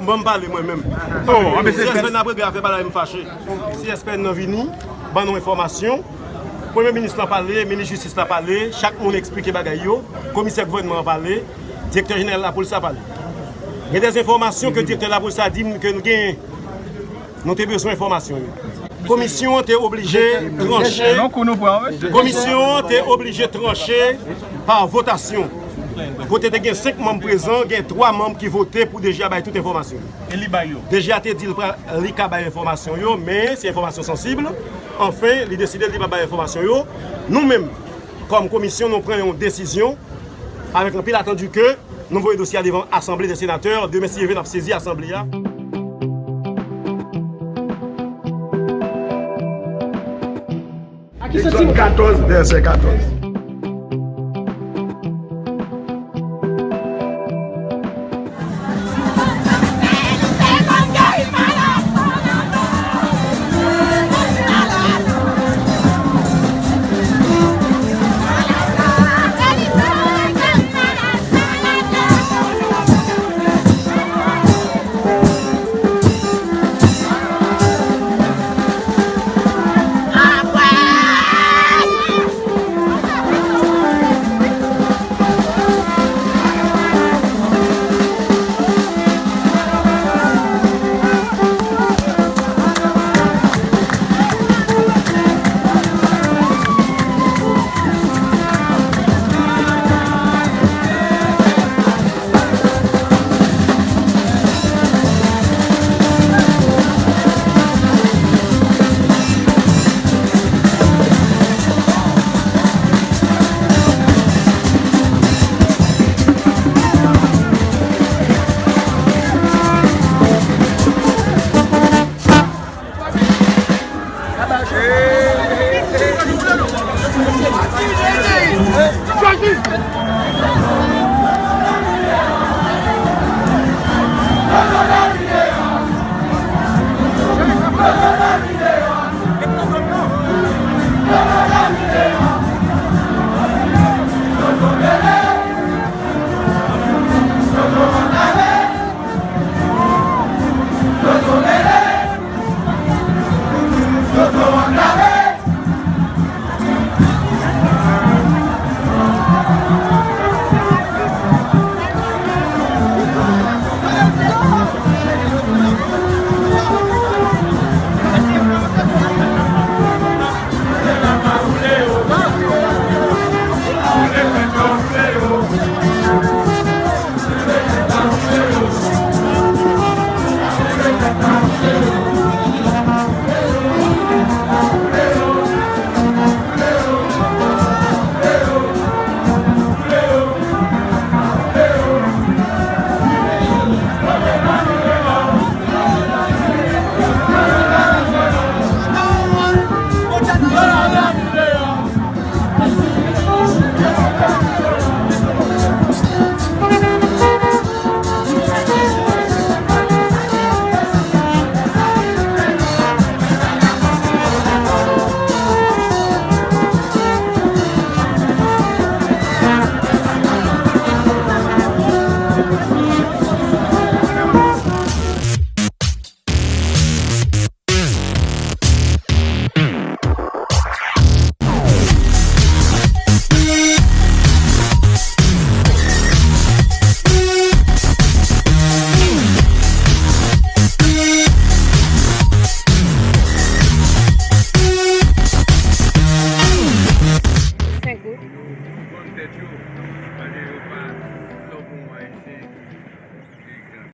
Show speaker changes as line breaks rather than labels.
Je vais parler moi-même. Oh, si espèce n'a pas fait pas la même fâché. Si espèce n'a venu, ban nos informations. Premier ministre n'a parlé, ministre de justice n'a parlé, chaque monde explique bagay yo, commissaire gouvernement a parlé, directeur général de la police a parlé. Il y a des informations que le directeur de la police a dit que nous avons besoin d'informations. La commission était obligée de trancher. Commission était obligée de trancher par votation. Côté de 5 membres présents, il y a 3 membres qui votaient pour déjà avoir toute information. Déjà a dit qu'il n'y a pas d'information, mais c'est information sensible. Enfin, il a décidé de ne pas avoir d'information. Nous-mêmes, comme commission, nous prenons une décision avec un pile attendu que nous voyons le dossier devant l'Assemblée des sénateurs. Demain, si il vient saisir l'Assemblée.
Zone 14, verset 14.